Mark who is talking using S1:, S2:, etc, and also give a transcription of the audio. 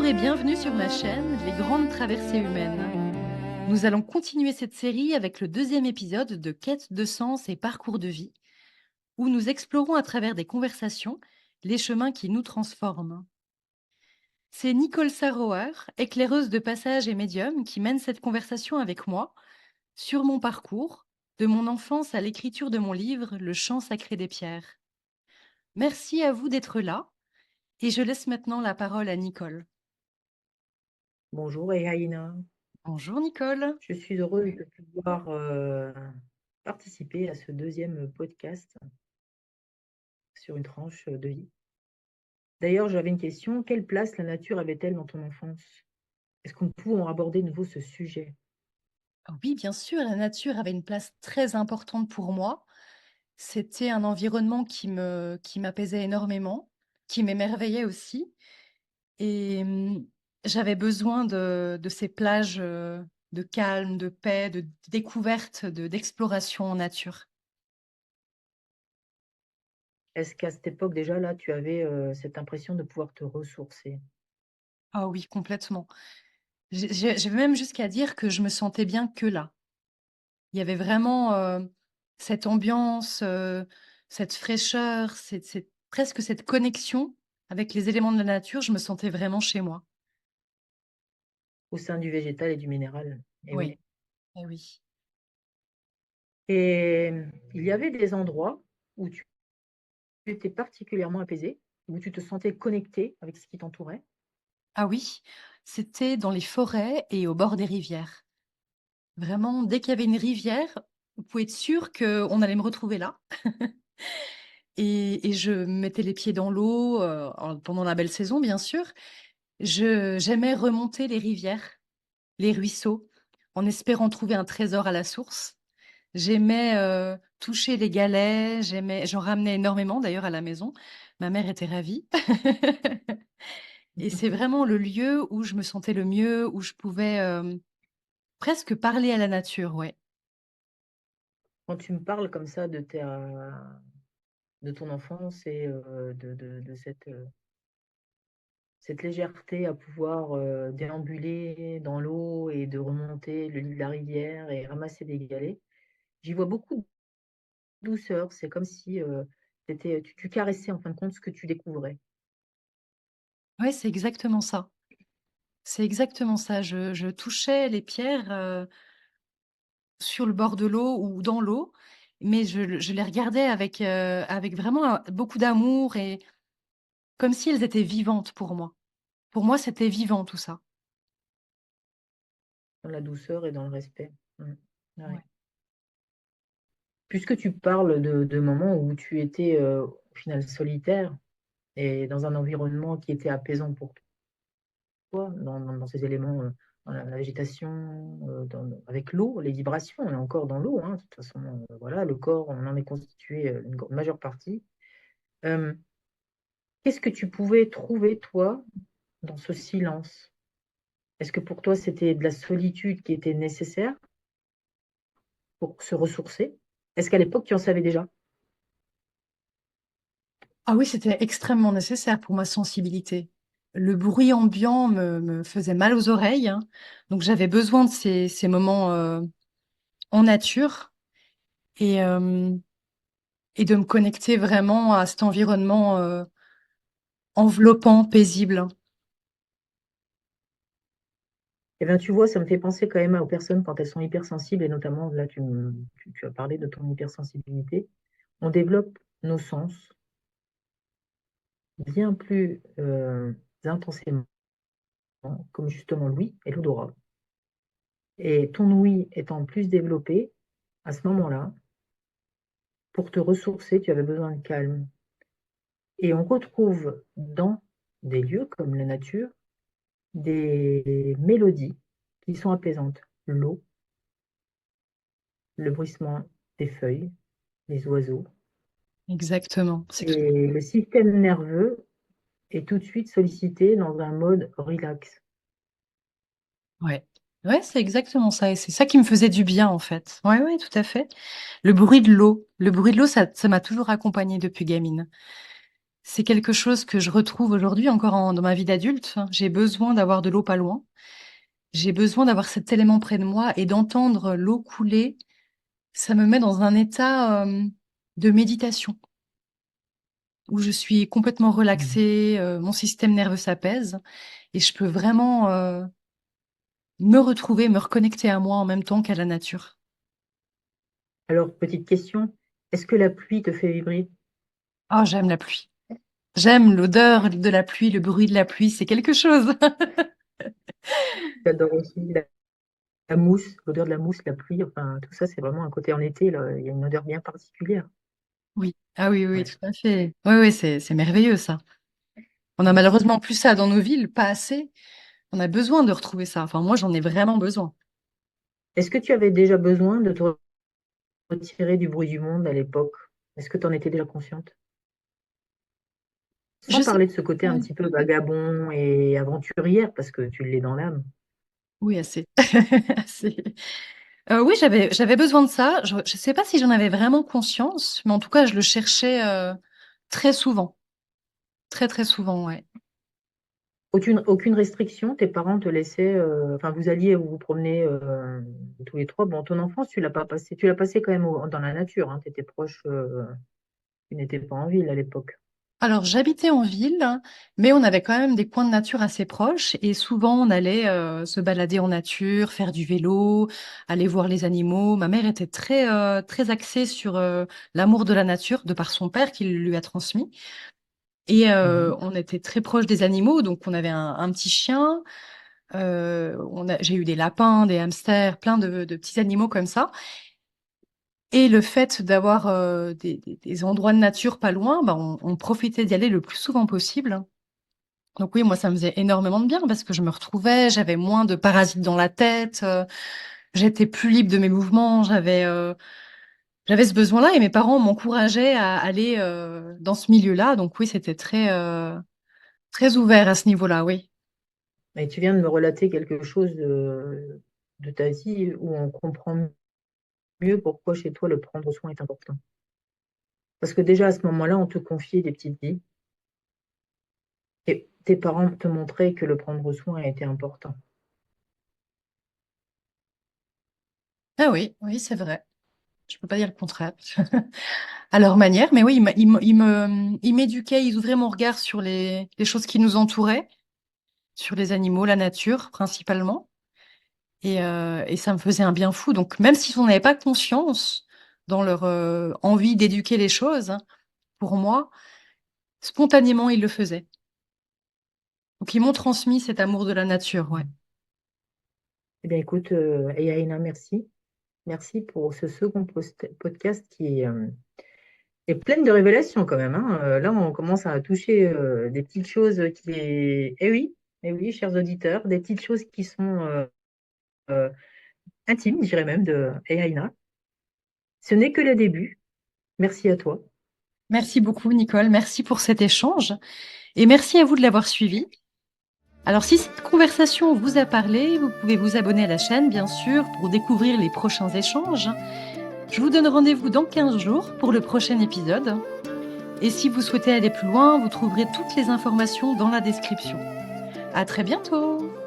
S1: Bonjour et bienvenue sur ma chaîne Les Grandes Traversées Humaines. Nous allons continuer cette série avec le deuxième épisode de Quête de sens et parcours de vie, où nous explorons à travers des conversations les chemins qui nous transforment. C'est Nicole Sarrower, éclaireuse de passage et médium, qui mène cette conversation avec moi sur mon parcours, de mon enfance à l'écriture de mon livre Le chant sacré des pierres. Merci à vous d'être là et je laisse maintenant la parole à Nicole.
S2: Bonjour Ehaïna,
S1: Bonjour Nicole.
S2: je suis heureuse de pouvoir participer à ce deuxième podcast sur une tranche de vie. D'ailleurs, j'avais une question, quelle place la nature avait-elle dans ton enfance? Est-ce que nous pouvons aborder de nouveau ce sujet?
S1: Oui, bien sûr, la nature avait une place très importante pour moi. C'était un environnement qui m'apaisait énormément, qui m'émerveillait aussi et j'avais besoin de ces plages, de calme, de paix, de découverte, d'exploration en nature.
S2: Est-ce qu'à cette époque déjà là, tu avais cette impression de pouvoir te ressourcer?
S1: Ah oui, complètement. Je vais même jusqu'à dire que je me sentais bien que là. Il y avait vraiment, cette ambiance, cette fraîcheur, presque cette connexion avec les éléments de la nature, je me sentais vraiment chez moi.
S2: Au sein du végétal et du minéral? Eh
S1: Oui,
S2: oui.
S1: eh oui.
S2: Et il y avait des endroits où tu étais particulièrement apaisée, où tu te sentais connectée avec ce qui t'entourait?
S1: Ah oui, c'était dans les forêts et au bord des rivières. Vraiment, dès qu'il y avait une rivière, vous pouvez être sûr qu'on allait me retrouver là et je mettais les pieds dans l'eau, pendant la belle saison, bien sûr. Je J'aimais remonter les rivières, les ruisseaux, en espérant trouver un trésor à la source. J'aimais, toucher les galets, j'en ramenais énormément d'ailleurs à la maison. Ma mère était ravie et c'est vraiment le lieu où je me sentais le mieux, où je pouvais, presque parler à la nature, ouais.
S2: Quand tu me parles comme ça de ton enfance et de cette légèreté à pouvoir, déambuler dans l'eau et de remonter le lit de la rivière et ramasser des galets, j'y vois beaucoup de douceur. C'est comme si, tu caressais en fin de compte ce que tu découvrais.
S1: Ouais, c'est exactement ça. C'est exactement ça. Je touchais les pierres, sur le bord de l'eau ou dans l'eau, mais je les regardais avec vraiment beaucoup d'amour et comme si elles étaient vivantes pour moi. Pour moi, c'était vivant tout ça.
S2: Dans la douceur et dans le respect. Ouais.
S1: Ouais.
S2: Puisque tu parles de moments où tu étais, au final solitaire et dans un environnement qui était apaisant pour toi, dans ces éléments, dans la végétation, avec l'eau, les vibrations, on est encore dans l'eau, hein, de toute façon, voilà, le corps, on en est constitué, une majeure partie. Euh, Qu'est-ce que tu pouvais trouver, toi, dans ce silence? Est-ce que pour toi, c'était de la solitude qui était nécessaire pour se ressourcer? Est-ce qu'à l'époque, tu en savais déjà?
S1: Ah oui, c'était extrêmement nécessaire pour ma sensibilité. Le bruit ambiant me faisait mal aux oreilles, hein, donc j'avais besoin de ces moments, en nature et hem et de me connecter vraiment à cet environnement, enveloppant, paisible.
S2: Eh bien, tu vois, ça me fait penser quand même aux personnes quand elles sont hypersensibles, et notamment, là, tu as parlé de ton hypersensibilité. On développe nos sens bien plus intensément, comme justement l'ouïe et l'odorat. Et ton ouïe étant plus développée, à ce moment-là, pour te ressourcer, tu avais besoin de calme. Et on retrouve dans des lieux comme la nature des mélodies qui sont apaisantes. L'eau, le bruissement des feuilles, les oiseaux.
S1: Exactement, c'est tout.
S2: Et le système nerveux est tout de suite sollicité dans un mode relax.
S1: Ouais. Ouais, c'est exactement ça et c'est ça qui me faisait du bien, en fait. Ouais, ouais, tout à fait. Le bruit de l'eau, ça m'a toujours accompagnée depuis gamine. C'est quelque chose que je retrouve aujourd'hui encore dans ma vie d'adulte. J'ai besoin d'avoir de l'eau pas loin. J'ai besoin d'avoir cet élément près de moi et d'entendre l'eau couler. Ça me met dans un état de méditation où je suis complètement
S2: Mmh.
S1: relaxée, mon système nerveux s'apaise et je peux vraiment me retrouver, me reconnecter à moi en même temps qu'à la nature.
S2: Alors, petite question, est-ce que la pluie te fait vibrer?
S1: Oh, j'aime la pluie. J'aime l'odeur de la pluie, le bruit de la pluie, c'est quelque chose.
S2: J'adore aussi la mousse, l'odeur de la mousse, la pluie, enfin, tout ça, c'est vraiment un côté en été, là, il y a une odeur bien particulière.
S1: Oui. Ah oui, oui,
S2: Ouais.
S1: tout à fait. Oui, oui, c'est merveilleux ça. On a
S2: Mmh.
S1: malheureusement plus ça dans nos villes, pas assez. On a besoin de retrouver ça. Enfin, moi, j'en ai vraiment besoin.
S2: Est-ce que tu avais déjà besoin de te retirer du bruit du monde à l'époque? Est-ce que tu en étais déjà consciente?
S1: Je
S2: Sans
S1: sais
S2: parler de ce côté un
S1: pas.
S2: petit peu vagabond et aventurière, parce que tu l'es dans l'âme.
S1: Oui, assez. Assez. Oui, j'avais besoin de ça. Je ne sais pas si j'en avais vraiment conscience, mais en tout cas, je le cherchais très souvent. Très, très souvent, ouais.
S2: Aucune restriction, tes parents te laissaient, enfin vous alliez vous promener tous les trois. Bon, ton enfance, tu l'as pas passé, tu l'as passé quand même dans la nature, hein, tu étais proche, tu n'étais pas en ville à l'époque.
S1: Alors, j'habitais en ville, mais on avait quand même des coins de nature assez proches et souvent on allait se balader en nature, faire du vélo, aller voir les animaux. Ma mère était très axée sur l'amour de la nature de par son père qui le lui a transmis. Et
S2: Mhm.
S1: on était très proches des animaux, donc on avait un petit chien. J'ai eu des lapins, des hamsters, plein de petits animaux comme ça. Et le fait d'avoir des endroits de nature pas loin, bah, on profitait d'y aller le plus souvent possible. Donc oui, moi, ça me faisait énormément de bien parce que je me retrouvais, j'avais moins de parasites dans la tête, j'étais plus libre de mes mouvements, j'avais ce besoin-là et mes parents m'encourageaient à aller dans ce milieu-là. Donc oui, c'était très ouvert à ce niveau-là, oui.
S2: Et tu viens de me relater quelque chose de ta vie où on comprend mieux pourquoi chez toi le prendre soin est important. Parce que déjà à ce moment-là, on te confiait des petites vies et tes parents te montraient que le prendre soin était important.
S1: Ah oui, oui, c'est vrai. Je peux pas dire le contraire. À leur manière, mais oui, ils m'éduquaient, ils ouvraient mon regard sur les choses qui nous entouraient, sur les animaux, la nature principalement. Et ça me faisait un bien fou. Donc, même si on n'avait pas conscience dans leur envie d'éduquer les choses, hein, pour moi, spontanément, ils le faisaient. Donc, ils m'ont transmis cet amour de la nature, ouais.
S2: Eh bien écoute, Yaina, merci. Merci pour ce second podcast qui est plein de révélations quand même, hein. Là, on commence à toucher des petites choses qui est... eh oui, chers auditeurs, des petites choses qui sont euh, intimes, je dirais même, de Yaina. Ce n'est que le début. Merci à toi.
S1: Merci beaucoup, Nicole. Merci pour cet échange. Et merci à vous de l'avoir suivi. Alors, si cette conversation vous a parlé, vous pouvez vous abonner à la chaîne, bien sûr, pour découvrir les prochains échanges. Je vous donne rendez-vous dans 15 jours pour le prochain épisode. Et si vous souhaitez aller plus loin, vous trouverez toutes les informations dans la description. À très bientôt!